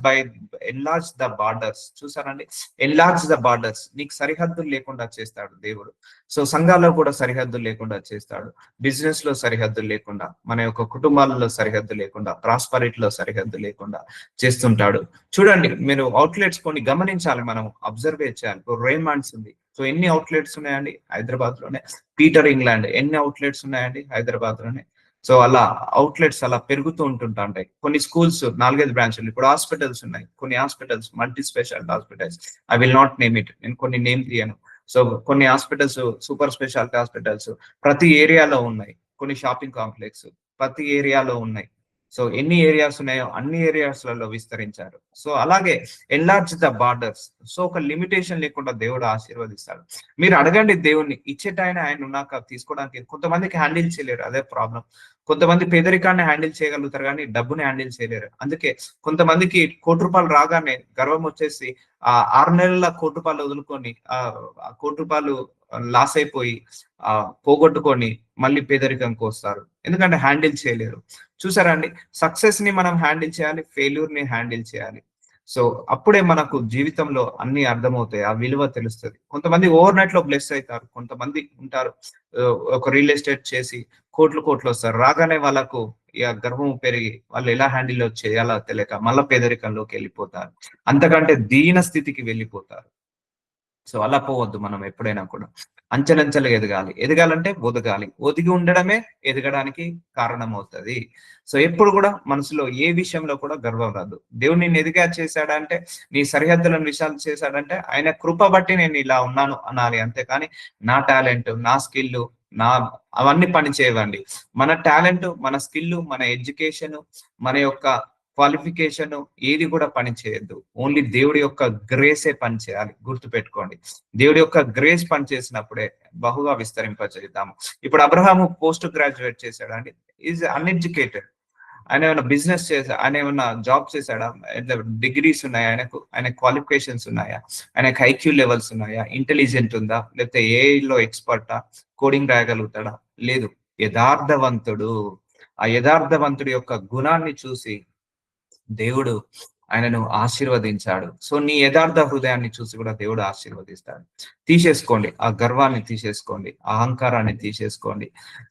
ద బార్డర్స్. చూసారండి, ఎన్లార్జ్ ద బార్డర్స్, నీకు సరిహద్దులు లేకుండా చేస్తాడు దేవుడు. సో సంఘాల్లో కూడా సరిహద్దులు లేకుండా చేస్తాడు, బిజినెస్ లో సరిహద్దులు లేకుండా, మన యొక్క కుటుంబాలలో సరిహద్దు లేకుండా, ప్రాస్పరిటీలో సరిహద్దు లేకుండా చేస్తుంటాడు. చూడండి, మీరు అవుట్లెట్స్ కొన్ని గమనించాలి, మనం అబ్జర్వ్ చేయాలి. రేమాండ్స్ ఉంది, సో ఎన్ని అవుట్లెట్స్ ఉన్నాయండి హైదరాబాద్ లోనే. పీటర్ ఇంగ్లాండ్, ఎన్ని అవుట్లెట్స్ ఉన్నాయండి హైదరాబాద్ లోనే. సో అలా అవుట్లెట్స్ అలా పెరుగుతూ ఉంటుంటాయి. కొన్ని స్కూల్స్ 4-5 బ్రాంచ్లు, ఇప్పుడు హాస్పిటల్స్ ఉన్నాయి, కొన్ని hospitals multi speciality hospitals, I will not name it, నేను కొన్ని నేమ్ తీయను. సో కొన్ని హాస్పిటల్స్ సూపర్ స్పెషాలిటీ హాస్పిటల్స్ ప్రతి ఏరియాలో ఉన్నాయి, కొన్ని షాపింగ్ కాంప్లెక్స్ ప్రతి ఏరియాలో ఉన్నాయి. సో ఎన్ని ఏరియాస్ ఉన్నాయో అన్ని ఏరియాస్ లలో విస్తరించారు. సో అలాగే ఎన్లార్జ్ ద బార్డర్స్. సో ఒక లిమిటేషన్ లేకుండా దేవుడు ఆశీర్వదిస్తాడు. మీరు అడగండి దేవుణ్ణి, ఇచ్చేటాయన ఆయన ఉన్నాక తీసుకోవడానికి. కొంతమందికి హ్యాండిల్ చేయలేరు, అదే ప్రాబ్లం. కొంతమంది పేదరికాన్ని హ్యాండిల్ చేయగలుగుతారు కానీ డబ్బుని హ్యాండిల్ చేయలేరు. అందుకే కొంతమందికి ₹1,00,00,000 రాగానే గర్వం వచ్చేసి 6 నెలల ₹1,00,00,000 వదులుకొని ₹1,00,00,000 లాస్ అయిపోయి పోగొట్టుకొని మళ్ళీ పేదరికంకి వస్తారు, ఎందుకంటే హ్యాండిల్ చేయలేరు. చూసారా అండి, సక్సెస్ ని మనం హ్యాండిల్ చేయాలి, ఫెయిల్యూర్ ని హ్యాండిల్ చేయాలి. సో అప్పుడే మనకు జీవితంలో అన్ని అర్థమవుతాయి, ఆ విలువ తెలుస్తుంది. కొంతమంది ఓవర్ నైట్ లో బ్లెస్ అవుతారు, కొంతమంది ఉంటారు ఒక రియల్ ఎస్టేట్ చేసి కోట్లు కోట్లు వస్తారు, రాగానే వాళ్ళకు ఇక గర్వం పెరిగి వాళ్ళు ఎలా హ్యాండిల్ చేయాలో తెలియక మళ్ళా పేదరికంలోకి వెళ్ళిపోతారు, అంతకంటే దీన స్థితికి వెళ్ళిపోతారు. సో అలా పోవద్దు మనం ఎప్పుడైనా కూడా. అంచెలంచెలుగా ఎదగాలి, ఎదగాలంటే ఒదగాలి, ఒదిగి ఉండడమే ఎదగడానికి కారణం అవుతుంది. సో ఎప్పుడు కూడా మనసులో ఏ విషయంలో కూడా గర్వం రాదు. దేవుడు నిన్ను ఎదిగా చేశాడంటే, నీ సరిహద్దులను విశాలం చేశాడంటే ఆయన కృప బట్టి నేను ఇలా ఉన్నాను అనాలి, అంతేకాని నా టాలెంట్, నా స్కిల్, నా అవన్నీ పని చేయవండి. మన టాలెంట్, మన స్కిల్, మన ఎడ్యుకేషన్, మన యొక్క క్వాలిఫికేషన్ ఏది కూడా పని చేయొద్దు. ఓన్లీ దేవుడి యొక్క గ్రేసే పని చేయాలి, గుర్తు పెట్టుకోండి. దేవుడి యొక్క గ్రేస్ పని చేసినప్పుడే బహుగా విస్తరింపజేద్దాము. ఇప్పుడు అబ్రహాము పోస్ట్ గ్రాడ్యుయేట్ చేశాడు అండి, ఈజ్ అన్ఎడ్యుకేటెడ్. ఆయన ఏమైనా బిజినెస్ చేసా, ఆయన ఏమైనా జాబ్ చేశాడా? డిగ్రీస్ ఉన్నాయా ఆయనకు? ఆయన క్వాలిఫికేషన్స్ ఉన్నాయా? ఆయనకు ఐక్యూ లెవెల్స్ ఉన్నాయా? ఇంటెలిజెంట్ ఉందా? లేకపోతే ఏఐలో ఎక్స్పర్టా? కోడింగ్ రాయగలుగుతాడా? లేదు. యథార్థవంతుడు. ఆ యథార్థవంతుడి యొక్క గుణాన్ని చూసి దేవుడు ఆయనను ఆశీర్వదించాడు. సో నీ యథార్థ హృదయాన్ని చూసి కూడా దేవుడు ఆశీర్వదిస్తాడు. తీసేసుకోండి ఆ గర్వాన్ని, తీసేసుకోండి అహంకారాన్ని, తీసేసుకోండి.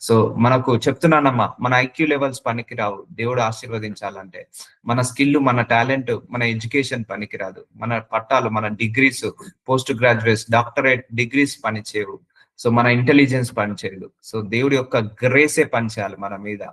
సో మనకు చెప్తున్నానమ్మా, మన ఐక్యూ లెవెల్స్ పనికిరావు దేవుడు ఆశీర్వదించాలంటే. మన స్కిల్, మన టాలెంట్, మన ఎడ్యుకేషన్ పనికిరాదు. మన పట్టాలు, మన degrees, post graduates, doctorate degrees పనిచేయవు. సో మన ఇంటెలిజెన్స్ పనిచేయదు. సో దేవుడి యొక్క గ్రేసే పనిచేయాలి మన మీద.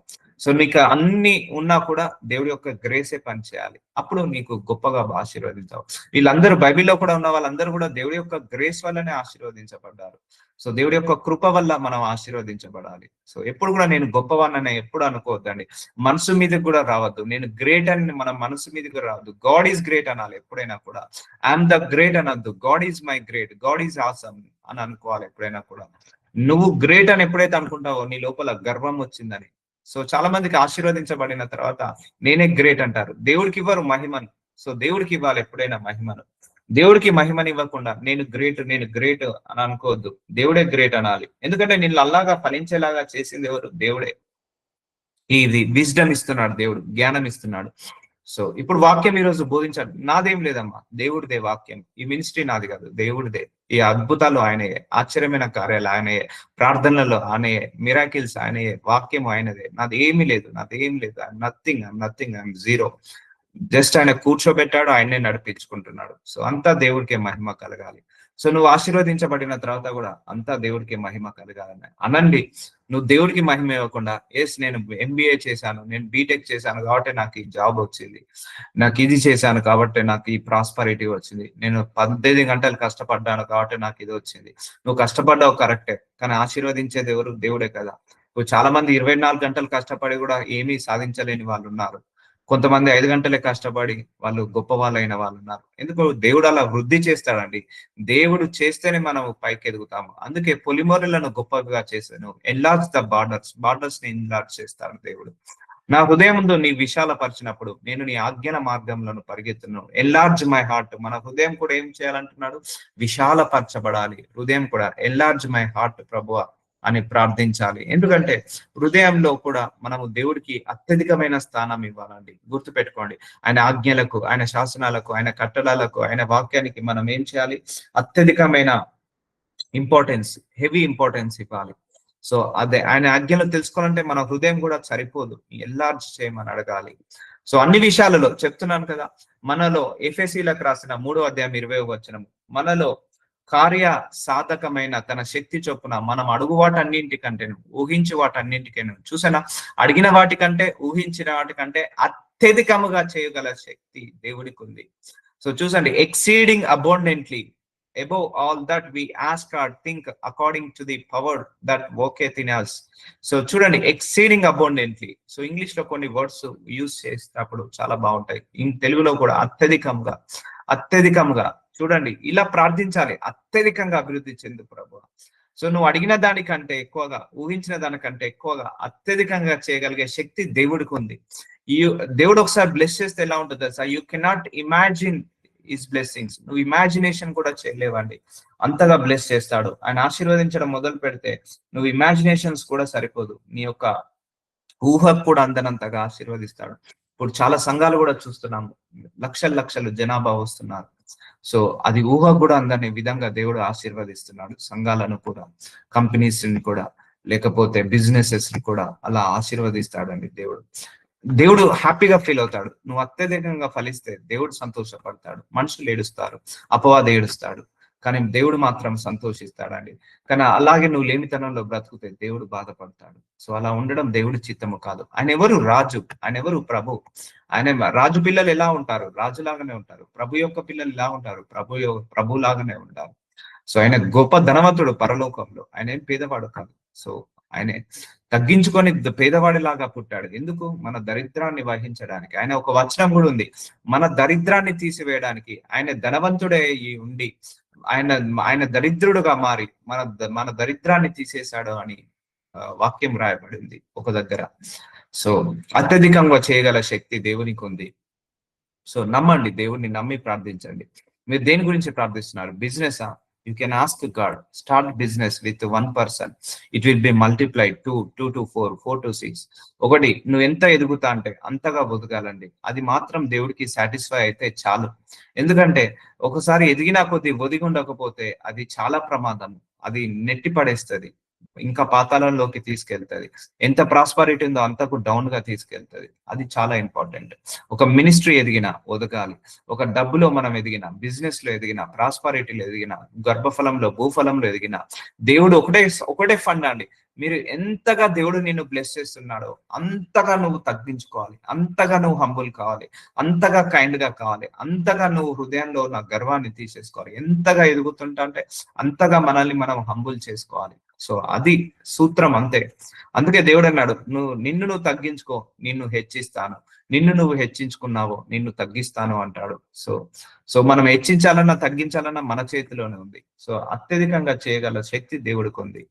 సో నీకు అన్ని ఉన్నా కూడా దేవుడి యొక్క గ్రేసే పనిచేయాలి, అప్పుడు నీకు గొప్పగా ఆశీర్వదించావు. వీళ్ళందరూ బైబిల్లో కూడా ఉన్న వాళ్ళందరూ కూడా దేవుడి యొక్క గ్రేస్ వల్లనే ఆశీర్వదించబడ్డారు. సో దేవుడి యొక్క కృప వల్ల మనం ఆశీర్వదించబడాలి. సో ఎప్పుడు కూడా నేను గొప్పవాడిని ఎప్పుడు అనుకోవద్దండి. మనసు మీదకి కూడా రావద్దు, నేను గ్రేట్ అని మన మనసు మీదకి రావద్దు. గాడ్ ఈజ్ గ్రేట్ అనాలి ఎప్పుడైనా కూడా. ఐఎమ్ ద గ్రేట్ అనొద్దు, God is my great, God is awesome అని అనుకోవాలి ఎప్పుడైనా కూడా. నువ్వు గ్రేట్ అని ఎప్పుడైతే అనుకుంటావో నీ లోపల గర్వం వచ్చిందని. సో చాలా మందికి ఆశీర్వదించబడిన తర్వాత నేనే గ్రేట్ అంటారు, దేవుడికి ఇవ్వరు మహిమను. సో దేవుడికి ఇవ్వాలి ఎప్పుడైనా మహిమను. దేవుడికి మహిమని ఇవ్వకుండా నేను గ్రేట్, నేను గ్రేట్ అని అనుకోవద్దు, దేవుడే గ్రేట్ అనాలి. ఎందుకంటే నిన్ను అల్లాగా ఫలించేలాగా చేసింది ఎవరు? దేవుడే. ఇది విజ్డమ్ ఇస్తున్నాడు దేవుడు, జ్ఞానం ఇస్తున్నాడు. సో ఇప్పుడు వాక్యం ఈరోజు బోధించాడు, నాదేం లేదమ్మా, దేవుడిదే వాక్యం. ఈ మినిస్ట్రీ నాది కాదు, దేవుడిదే. ఈ అద్భుతాలు ఆయనయే, ఆశ్చర్యమైన కార్యాలు ఆయనయే, ప్రార్థనలలో ఆయనయే, మిరాకిల్స్ ఆయనయే, వాక్యం ఆయనదే. నాది ఏమీ లేదు, నాదేం లేదు. I'm nothing, I'm nothing, I'm zero. Just ఆయన కూర్చోబెట్టాడు, ఆయన్నే నడిపించుకుంటున్నాడు. సో అంతా దేవుడికే మహిమ కలగాలి. సో నువ్వు ఆశీర్వదించబడిన తర్వాత కూడా అంతా దేవుడికి మహిమ కలగాలని అనండి. నువ్వు దేవుడికి మహిమ ఇవ్వకుండా, నేను ఎంబీఏ చేశాను, నేను బీటెక్ చేశాను కాబట్టి నాకు ఈ జాబ్ వచ్చింది, నాకు ఇది చేశాను కాబట్టి నాకు ఈ ప్రాస్పరిటీ వచ్చింది, నేను 18 గంటలు కష్టపడ్డాను కాబట్టి నాకు ఇది వచ్చింది. నువ్వు కష్టపడ్డావు కరెక్టే, కానీ ఆశీర్వదించేది ఎవరు? దేవుడే కదా. ఇప్పుడు చాలా మంది 24 గంటలు కష్టపడి కూడా ఏమీ సాధించలేని వాళ్ళు ఉన్నారు. కొంతమంది 5 గంటలే కష్టపడి వాళ్ళు గొప్ప వాళ్ళైన వాళ్ళు ఉన్నారు. ఎందుకు? దేవుడు అలా వృద్ధి చేస్తాడండి. దేవుడు చేస్తేనే మనం పైకి ఎదుగుతాము. అందుకే పొలిమొరలను గొప్పగా చేశాను. ఎన్లార్జ్ ద బార్డర్స్ ని ఎన్లార్జ్ చేస్తాడు దేవుడు. నా హృదయం ముందు నీ విశాలపరిచినప్పుడు నేను నీ ఆజ్ఞల మార్గంలో పరిగెత్తును. Enlarge my heart. మన హృదయం కూడా ఏం చేయాలంటున్నాడు? విశాలపరచబడాలి. హృదయం కూడా ఎన్లార్జ్ మై హార్ట్ ప్రభువా అని ప్రార్థించాలి. ఎందుకంటే హృదయంలో కూడా మనము దేవుడికి అత్యధికమైన స్థానం ఇవ్వాలండి. గుర్తుపెట్టుకోండి, ఆయన ఆజ్ఞలకు, ఆయన శాసనాలకు, ఆయన కట్టడాలకు, ఆయన వాక్యానికి మనం ఏం చేయాలి? అత్యధికమైన ఇంపార్టెన్స్, హెవీ ఇంపార్టెన్స్ ఇవ్వాలి. సో అదే ఆయన ఆజ్ఞలు తెలుసుకోవాలంటే మన హృదయం కూడా సరిపోదు, ఎల్లార్జ్ చేయమని అడగాలి. సో అన్ని విషయాలలో చెప్తున్నాను కదా, మనలో ఎఫెసీలకు రాసిన 3వ అధ్యాయం 20వ వచనం, మనలో కార్య సాధకమైన తన శక్తి చొప్పున మనం అడుగు వాటన్నింటికంటేను, ఊహించు వాటన్నింటికేను, చూసానా, అడిగిన వాటికంటే, ఊహించిన వాటికంటే అత్యధికముగా చేయగల శక్తి దేవుడికి ఉంది. సో చూసండి, exceeding abundantly above all that we ask or think according to the power that worketh in us. So చూడండి, ఎక్సీడింగ్ అబౌండెంట్లీ. సో ఇంగ్లీష్ లో కొన్ని వర్డ్స్ యూజ్ చేసినప్పుడు చాలా బాగుంటాయి. తెలుగులో కూడా అత్యధికంగా, అత్యధికంగా. చూడండి, ఇలా ప్రార్థించాలి, అత్యధికంగా అభివృద్ధి చెందు ప్రభు. సో నువ్వు అడిగిన దానికంటే ఎక్కువగా, ఊహించిన దానికంటే ఎక్కువగా అత్యధికంగా చేయగలిగే శక్తి దేవుడికి ఉంది. దేవుడు ఒకసారి బ్లెస్ చేస్తే ఎలా ఉంటుంది sir? You cannot imagine is blessings. నువ్వు ఇమాజినేషన్ కూడా చేయలేవండి, అంతగా బ్లెస్ చేస్తాడు. ఆయన ఆశీర్వదించడం మొదలు పెడితే నువ్వు ఇమాజినేషన్స్ కూడా సరిపోదు, నీ యొక్క ఊహకు కూడా అందనంతగా ఆశీర్వదిస్తాడు. ఇప్పుడు చాలా సంఘాలు కూడా చూస్తున్నాము, లక్షలు లక్షలు జనాభా వస్తున్నారు. సో అది ఊహ కూడా అందని విధంగా దేవుడు ఆశీర్వదిస్తున్నాడు. సంఘాలను కూడా, కంపెనీస్ ని కూడా, లేకపోతే బిజినెసెస్ ని కూడా అలా ఆశీర్వదిస్తాడండి దేవుడు. దేవుడు హ్యాపీగా ఫీల్ అవుతాడు. నువ్వు అత్యధికంగా ఫలిస్తే దేవుడు సంతోషపడతాడు. మనుషులు ఏడుస్తారు, అపవాది ఏడుస్తాడు, కానీ దేవుడు మాత్రం సంతోషిస్తాడండి. కానీ అలాగే నువ్వు లేమితనంలో బ్రతుకుతే దేవుడు బాధపడతాడు. సో అలా ఉండడం దేవుడి చిత్తము కాదు. ఆయన ఎవరు? రాజు. ఆయన ఎవరు? ప్రభు. ఆయన రాజు పిల్లలు ఎలా ఉంటారు? రాజులాగానే ఉంటారు. ప్రభు యొక్క పిల్లలు ఎలా ఉంటారు? ప్రభు లాగానే ఉంటారు. సో ఆయన గొప్ప ధనవంతుడు పరలోకంలో. ఆయన ఏం పేదవాడు కాదు. సో ఆయనే తగ్గించుకొని పేదవాడిలాగా పుట్టాడు. ఎందుకు? మన దరిద్రాన్ని వహించడానికి. ఆయన ఒక వచనం కూడా ఉంది, మన దరిద్రాన్ని తీసివేయడానికి ఆయన ధనవంతుడే ఉండి ఆయన దరిద్రుడుగా మారి మన దరిద్రాన్ని తీసేశాడు అని వాక్యం రాయబడింది ఒక దగ్గర. సో అత్యధికంగా చేయగల శక్తి దేవునికి ఉంది. సో నమ్మండి, దేవుడిని నమ్మి ప్రార్థించండి. మీరు దేని గురించి ప్రార్థిస్తున్నారు? బిజినెసా? You can ask God, start business with 1 person. It will be multiplied 2 to 4, 4 to 6. ఒకటి, నువ్వు ఎంత ఎదుగుతా అంటే అంతగా బతకాలండి. అది మాత్రం దేవుడికి సాటిస్ఫై అయితే చాలు. ఎందుకంటే ఒకసారి ఎదిగినా కొద్ది ఒదిగి ఉండకపోతే అది చాలా ప్రమాదం. అది నెట్టి పడేస్తుంది, ఇంకా పాతాళంలోకి తీసుకెళ్తుంది. ఎంత ప్రాస్పరిటీ ఉందో అంతకు డౌన్ గా తీసుకెళ్తుంది. అది చాలా ఇంపార్టెంట్. ఒక మినిస్ట్రీ ఎదిగినా ఒదగాలి, ఒక డబ్బులో మనం ఎదిగిన, బిజినెస్ లో ఎదిగిన, ప్రాస్పరిటీలో ఎదిగిన, గర్భఫలంలో, భూఫలంలో ఎదిగిన, దేవుడు ఒకటే ఫండ్ అండి. మీరు ఎంతగా దేవుడు నిన్ను బ్లెస్ చేస్తున్నాడో అంతగా నువ్వు తగ్గించుకోవాలి, అంతగా నువ్వు హంబుల్ కావాలి, అంతగా కైండ్ గా కావాలి, అంతగా నువ్వు హృదయంలో ఉన్న గర్వాన్ని తీసేసుకోవాలి. ఎంతగా ఎదుగుతుంటా అంటే అంతగా మనల్ని మనం హంబుల్ చేసుకోవాలి. సో అది సూత్రం, అంతే. అందుకే దేవుడు అన్నాడు, నిన్ను తగ్గించుకో, నిన్ను హెచ్చిస్తాను. నిన్ను నువ్వు హెచ్చించుకున్నావో నిన్ను తగ్గిస్తాను అంటాడు. సో మనం హెచ్చించాలన్నా తగ్గించాలన్నా మన చేతిలోనే ఉంది. సో అత్యధికంగా చేయగల శక్తి దేవుడికి ఉంది.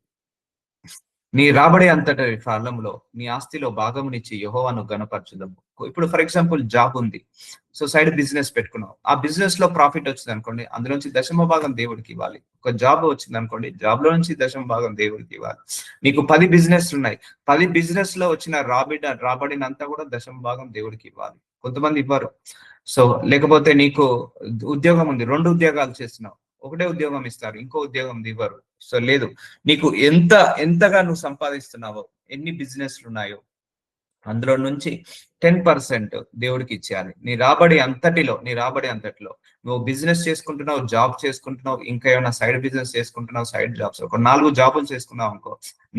నీ రాబడే అంతటి కాలంలో నీ ఆస్తిలో భాగమునిచ్చి యెహోవాను గణపరచుదాము. ఇప్పుడు ఫర్ ఎగ్జాంపుల్ జాబ్ ఉంది, సో సైడ్ బిజినెస్ పెట్టుకున్నావు. ఆ బిజినెస్ లో ప్రాఫిట్ వచ్చింది అనుకోండి, అందులోంచి 10వ భాగం దేవుడికి ఇవ్వాలి. ఒక జాబ్ వచ్చింది అనుకోండి, జాబ్ లో నుంచి 10వ భాగం దేవుడికి ఇవ్వాలి. నీకు 10 బిజినెస్ ఉన్నాయి, 10 బిజినెస్ లో వచ్చిన రాబడినంతా కూడా 10వ భాగం దేవుడికి ఇవ్వాలి. కొంతమంది ఇవ్వరు. సో లేకపోతే నీకు ఉద్యోగం ఉంది, 2 ఉద్యోగాలు చేస్తున్నావు, ఒకటే ఉద్యోగం ఇస్తారు, ఇంకో ఉద్యోగం ఇవ్వరు. సో లేదు, నీకు ఎంతగా నువ్వు సంపాదిస్తున్నావో, ఎన్ని బిజినెస్లు ఉన్నాయో అందులో నుంచి 10% దేవుడికి ఇచ్చేయాలి. నీ రాబడి అంతటిలో నువ్వు బిజినెస్ చేసుకుంటున్నావు, జాబ్ చేసుకుంటున్నావు, ఇంకా ఏమైనా సైడ్ బిజినెస్ చేసుకుంటున్నావు, సైడ్ జాబ్స్ ఒక 4 జాబులు చేసుకున్నావు అనుకో,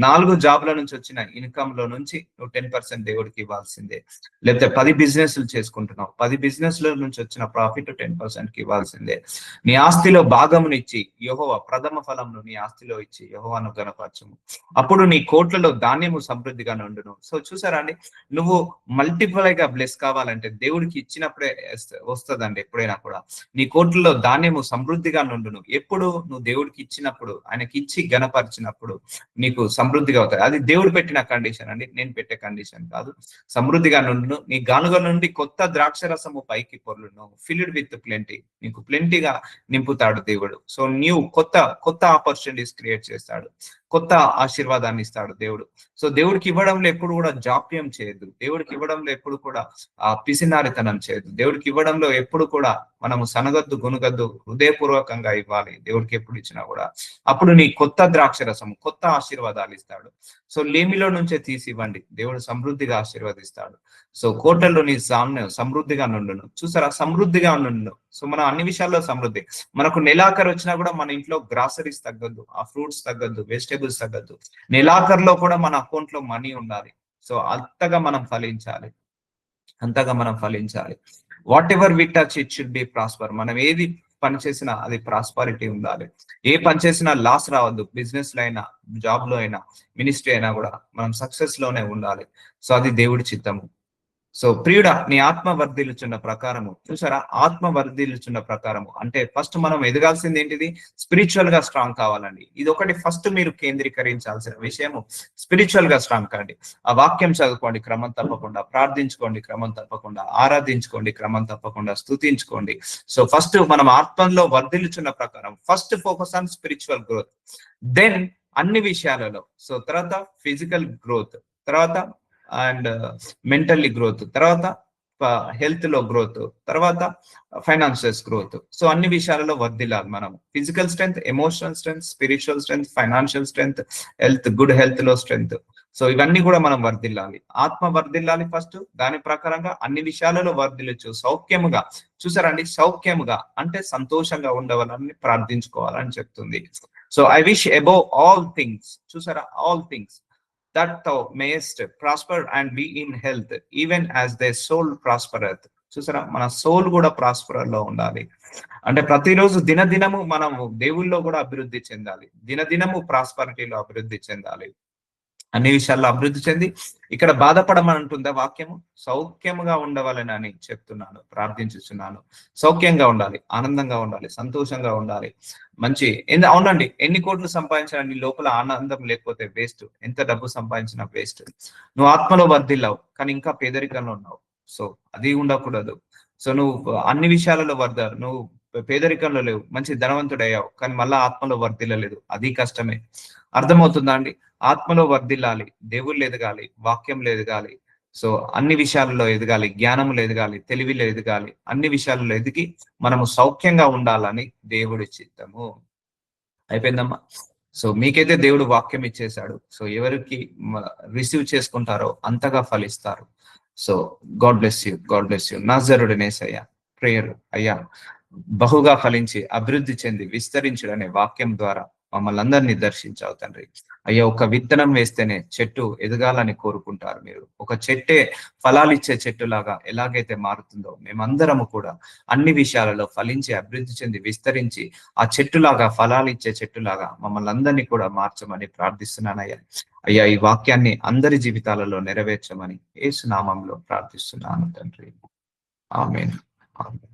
4 జాబ్ల నుంచి వచ్చిన ఇన్కమ్ లో నుంచి నువ్వు 10% దేవుడికి ఇవ్వాల్సిందే. లేకపోతే 10 బిజినెస్లు చేసుకుంటున్నావు, 10 బిజినెస్ల నుంచి వచ్చిన ప్రాఫిట్ 10% కి ఇవ్వాల్సిందే. నీ ఆస్తిలో భాగమునిచ్చి యెహోవా ప్రథమ ఫలంను నీ ఆస్తిలో ఇచ్చి యెహోవాను గణపరచుము. అప్పుడు నీ కోట్లలో ధాన్యము సమృద్ధిగా నుండును. సో చూసారా అండి, నువ్వు మల్టిపుల్ గా బ్లెస్ కావాలంటే దేవుడికి ఇచ్చినప్పుడే వస్తుందండి. ఎప్పుడైనా కూడా నీ కోట్లలో ధాన్యము సమృద్ధిగా నుండును. ఎప్పుడు నువ్వు దేవుడికి ఇచ్చినప్పుడు, ఆయనకి ఇచ్చి గణపరిచినప్పుడు నీకు సమృద్ధిగా అవుతాయి. అది దేవుడు పెట్టిన కండిషన్ అండి, నేను పెట్టే కండిషన్ కాదు. సమృద్ధిగా నుండును. నీ గానుగ నుండి కొత్త ద్రాక్షరసము పైకి పొర్లును. ఫిల్డ్ విత్ ప్లెంటీ, నీకు ప్లెంటీగా నింపుతాడు దేవుడు. సో నీవు కొత్త కొత్త ఆపర్చునిటీస్ క్రియేట్ చేస్తాడు, కొత్త ఆశీర్వాదాన్ని ఇస్తాడు దేవుడు. సో దేవుడికి ఇవ్వడంలో ఎప్పుడు కూడా జాప్యం చేయొద్దు. దేవుడికి ఇవ్వడంలో ఎప్పుడు కూడా పిసినారితనం చేయొద్దు. దేవుడికి ఇవ్వడంలో ఎప్పుడు కూడా మనము సనగద్దు గునుగద్దు, హృదయపూర్వకంగా ఇవ్వాలి దేవుడికి ఎప్పుడు ఇచ్చినా కూడా. అప్పుడు నీ కొత్త ద్రాక్షరసం, కొత్త ఆశీర్వాదాలు ఇస్తాడు. సో లేమిలో నుంచే తీసి ఇవ్వండి, దేవుడు సమృద్ధిగా ఆశీర్వదిస్తాడు. సో కోటల్లో నీ సమృద్ధిగా నుండును. చూసారా, సమృద్ధిగా నుండును. సో మనం అన్ని విషయాల్లో సమృద్ధి. మనకు నెలాఖరు వచ్చినా కూడా మన ఇంట్లో గ్రాసరీస్ తగ్గద్దు, ఆ ఫ్రూట్స్ తగ్గద్దు, వెజిటేబుల్స్ తగ్గద్దు. నెలాఖరులో కూడా మన అకౌంట్ లో మనీ ఉండాలి. సో అంతగా మనం ఫలించాలి, అంతగా మనం ఫలించాలి. Whatever we touch it should be prosper. మనం ఏది పని చేసినా అది ప్రాస్పారిటీ ఉండాలి. ఏ పని చేసినా లాస్ రావద్దు. బిజినెస్ లో అయినా, జాబ్ లో అయినా, మినిస్ట్రీ అయినా కూడా మనం సక్సెస్ లోనే ఉండాలి. సో అది దేవుడి చిత్తము. సో ప్రియుడా, నీ ఆత్మ వర్ధిల్లుచున్న ప్రకారము, చూసారా, ఆత్మ వర్ధిల్లుచున్న ప్రకారము అంటే ఫస్ట్ మనం ఎదగాల్సింది ఏంటిది? స్పిరిచువల్ గా స్ట్రాంగ్ కావాలండి. ఇది ఒకటి ఫస్ట్ మీరు కేంద్రీకరించాల్సిన విషయము. స్పిరిచువల్ గా స్ట్రాంగ్ కాండి. ఆ వాక్యం చదువుకోండి క్రమం తప్పకుండా, ప్రార్థించుకోండి క్రమం తప్పకుండా, ఆరాధించుకోండి క్రమం తప్పకుండా, స్తుతించుకోండి. సో ఫస్ట్ మనం ఆత్మలో వర్ధిల్లుచున్న ప్రకారం first focus on spiritual growth, then అన్ని విషయాలలో. సో తర్వాత ఫిజికల్ గ్రోత్, తర్వాత అండ్ మెంటల్లీ గ్రోత్, తర్వాత హెల్త్ లో గ్రోత్, తర్వాత ఫైనాన్షియల్ గ్రోత్. సో అన్ని విషయాలలో వర్ధిల్లాలి మనం. Physical strength, emotional strength, spiritual strength, financial strength, health, good health లో స్ట్రెంగ్త్. సో ఇవన్నీ కూడా మనం వర్ధిల్లాలి. ఆత్మ వర్ధిల్లాలి ఫస్ట్, దాని ప్రకారంగా అన్ని విషయాలలో వర్ధిల్లచ్చు. సౌఖ్యముగా, చూసారండి, సౌఖ్యముగా అంటే సంతోషంగా ఉండవాలని ప్రార్థించుకోవాలని చెప్తుంది. So I wish above all things, చూసారా, all things that thou mayest prosper and be in health even as thy soul prospereth. చూసారా, మన సోల్ కూడా ప్రాస్పర్ లో ఉండాలి. అంటే ప్రతిరోజు దినదినము మనము దేవుల్లో కూడా అభివృద్ధి చెందాలి, దినదినము ప్రాస్పరిటీలో అభివృద్ధి చెందాలి, అన్ని విషయాల్లో అభివృద్ధి చెంది. ఇక్కడ బాధపడమంటుందా వాక్యము? సౌఖ్యముగా ఉండవాలని అని చెప్తున్నాను, ప్రార్థించుచున్నాను. సౌఖ్యంగా ఉండాలి, ఆనందంగా ఉండాలి, సంతోషంగా ఉండాలి. మంచి అవునండి, ఎన్ని కోట్లు సంపాదించినా నీ లోపల ఆనందం లేకపోతే వేస్ట్. ఎంత డబ్బు సంపాదించినా వేస్ట్. నువ్వు ఆత్మలో వర్ధిల్లావు కానీ ఇంకా పేదరికంలో ఉన్నావు. సో అది ఉండకూడదు. సో నువ్వు అన్ని విషయాలలో నువ్వు పేదరికంలో లేవు, మంచి ధనవంతుడయ్యావు కానీ మళ్ళా ఆత్మలో వర్ధిల్లలేదు, అది కష్టమే. అర్థమవుతుందా అండి? ఆత్మలో వర్ధిల్లాలి, దేవుళ్ళు ఎదగాలి, వాక్యంలో ఎదగాలి. సో అన్ని విషయాలలో ఎదగాలి, జ్ఞానంలో ఎదగాలి, తెలివిలో ఎదగాలి, అన్ని విషయాలలో ఎదిగి మనము సౌఖ్యంగా ఉండాలని దేవుడి చిత్తము. అయిపోయిందమ్మా. సో మీకైతే దేవుడు వాక్యం ఇచ్చేశాడు. సో ఎవరికి రిసీవ్ చేసుకుంటారో అంతగా ఫలిస్తారు. So God bless you, God bless you. నాజరుడనేసయ్యా ప్రేయర్ అయ్యా, బహుగా ఫలించి అభివృద్ధి చెంది విస్తరించుడనే వాక్యం ద్వారా మమ్మల్ని అందరినీ దర్శించావు తండ్రి. అయ్యా, ఒక విత్తనం వేస్తేనే చెట్టు ఎదగాలని కోరుకుంటారు మీరు. ఒక చెట్టే ఫలాలిచ్చే చెట్టులాగా ఎలాగైతే మారుతుందో మేమందరము కూడా అన్ని విషయాలలో ఫలించి అభివృద్ధి చెంది విస్తరించి ఆ చెట్టులాగా, ఫలాలిచ్చే చెట్టులాగా మమ్మల్ని అందరినీ కూడా మార్చమని ప్రార్థిస్తున్నానయ్యా. అయ్యా, ఈ వాక్యాన్ని అందరి జీవితాలలో నెరవేర్చమని యేసు నామంలో ప్రార్థిస్తున్నాను తండ్రి. ఆమేన్. ఆమేన్.